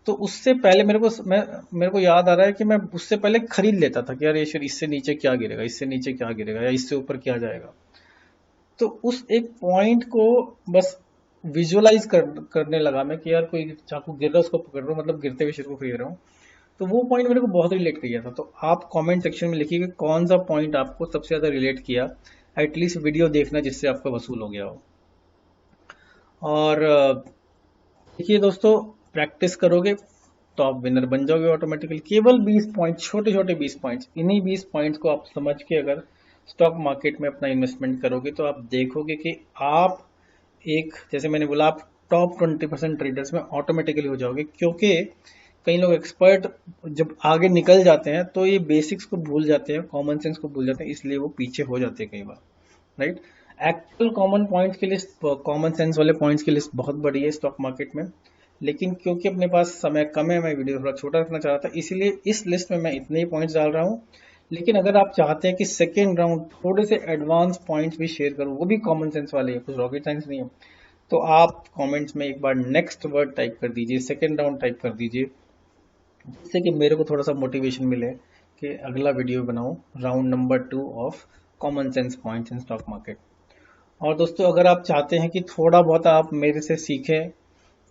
तो उससे पहले मेरे को याद आ रहा है कि मैं उससे पहले खरीद लेता था कि यार ये शेर इससे नीचे क्या गिरेगा, इससे नीचे क्या गिरेगा, या इससे ऊपर क्या जाएगा। तो उस एक पॉइंट को बस विजुअलाइज करने लगा मैं कि यार कोई चाकू गिर रहा है उसको पकड़ रहा हूँ, मतलब गिरते हुए शेर को खरीद रहा हूँ। तो वो पॉइंट मेरे को बहुत रिलेट किया था। तो आप कमेंट सेक्शन में लिखिए कि कौन सा पॉइंट आपको सबसे ज्यादा रिलेट किया। एटलीस्ट वीडियो देखना जिससे आपका वसूल हो गया हो। और देखिए दोस्तों, प्रैक्टिस करोगे तो आप विनर बन जाओगे ऑटोमेटिकली। केवल 20 पॉइंट, छोटे छोटे 20 पॉइंट्स, इन्हीं 20 पॉइंट्स को आप समझ के अगर स्टॉक मार्केट में अपना इन्वेस्टमेंट करोगे तो आप देखोगे कि आप एक, जैसे मैंने बोला, आप टॉप 20% ट्रेडर्स में ऑटोमेटिकली हो जाओगे। क्योंकि कई लोग एक्सपर्ट जब आगे निकल जाते हैं तो ये बेसिक्स को भूल जाते हैं, कॉमन सेंस को भूल जाते हैं, इसलिए वो पीछे हो जाते हैं कई बार, राइट। एक्चुअल कॉमन पॉइंट्स की लिस्ट, कॉमन सेंस वाले पॉइंट्स की लिस्ट बहुत बड़ी है स्टॉक मार्केट में, लेकिन क्योंकि अपने पास समय कम है, मैं वीडियो थोड़ा छोटा रखना चाह रहा था, इसीलिए इस लिस्ट में मैं इतने ही पॉइंट्स डाल रहा हूँ। लेकिन अगर आप चाहते हैं कि सेकेंड राउंड थोड़े से एडवांस पॉइंट्स भी शेयर करूँ, वो भी कॉमन सेंस वाले हैं, कुछ रॉकेट साइंस नहीं है, तो आप कमेंट्स में एक बार नेक्स्ट वर्ड टाइप कर दीजिए, सेकेंड राउंड टाइप कर दीजिए, जिससे कि मेरे को थोड़ा सा मोटिवेशन मिले कि अगला वीडियो बनाऊं, round number 2 of common sense points in stock market. और दोस्तों अगर आप चाहते हैं कि थोड़ा बहुत आप मेरे से सीखें,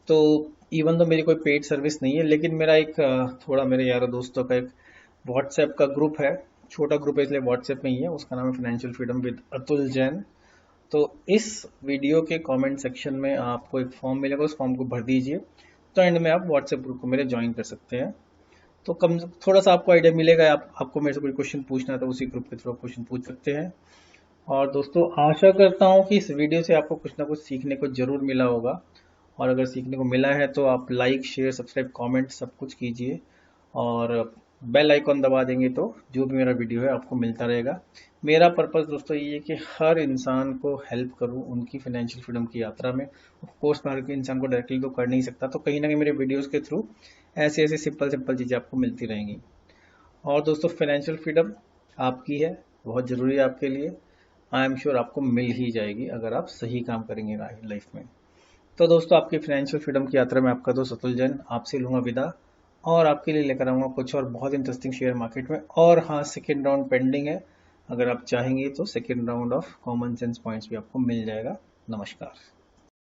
तो इवन तो मेरी कोई पेड सर्विस नहीं है, लेकिन मेरा एक थोड़ा मेरे यारों दोस्तों का एक व्हाट्सएप का ग्रुप है, छोटा ग्रुप है इसलिए व्हाट्सएप में ही है, उसका नाम है financial freedom with Atul Jain. तो इस वीडियो के कमेंट सेक्शन में आपको एक फॉर्म मिलेगा, उस फॉर्म को भर दीजिए, तो एंड में आप व्हाट्सएप ग्रुप को मेरे ज्वाइन कर सकते हैं। तो कम थोड़ा सा आपको आइडिया मिलेगा, आपको मेरे से कोई क्वेश्चन पूछना है तो उसी ग्रुप के थ्रू क्वेश्चन पूछ सकते हैं। और दोस्तों आशा करता हूँ कि इस वीडियो से आपको कुछ ना कुछ सीखने को जरूर मिला होगा, और अगर सीखने को मिला है तो आप लाइक, शेयर, सब्सक्राइब, कमेंट सब कुछ कीजिए। और बेल आइकॉन दबा देंगे तो जो भी मेरा वीडियो है आपको मिलता रहेगा। मेरा पर्पस दोस्तों ये है कि हर इंसान को हेल्प करूं उनकी फाइनेंशियल फ्रीडम की यात्रा में। ऑफ कोर्स मैं हर इंसान को डायरेक्टली तो कर नहीं सकता, तो कहीं ना कहीं मेरे वीडियोस के थ्रू ऐसी ऐसी सिंपल सिंपल चीज़ें आपको मिलती रहेंगी। और दोस्तों फाइनेंशियल फ्रीडम आपकी है, बहुत ज़रूरी है आपके लिए। आई एम श्योर आपको मिल ही जाएगी अगर आप सही काम करेंगे लाइफ में। तो दोस्तों आपकी फाइनेंशियल फ्रीडम की यात्रा में आपका दोस्त अतुल जैन आपसे लूँगा विदा, और आपके लिए लेकर आऊँगा कुछ और बहुत इंटरेस्टिंग शेयर मार्केट में। और हाँ, सेकेंड राउंड पेंडिंग है, अगर आप चाहेंगे तो second round of common sense points भी आपको मिल जाएगा। नमस्कार।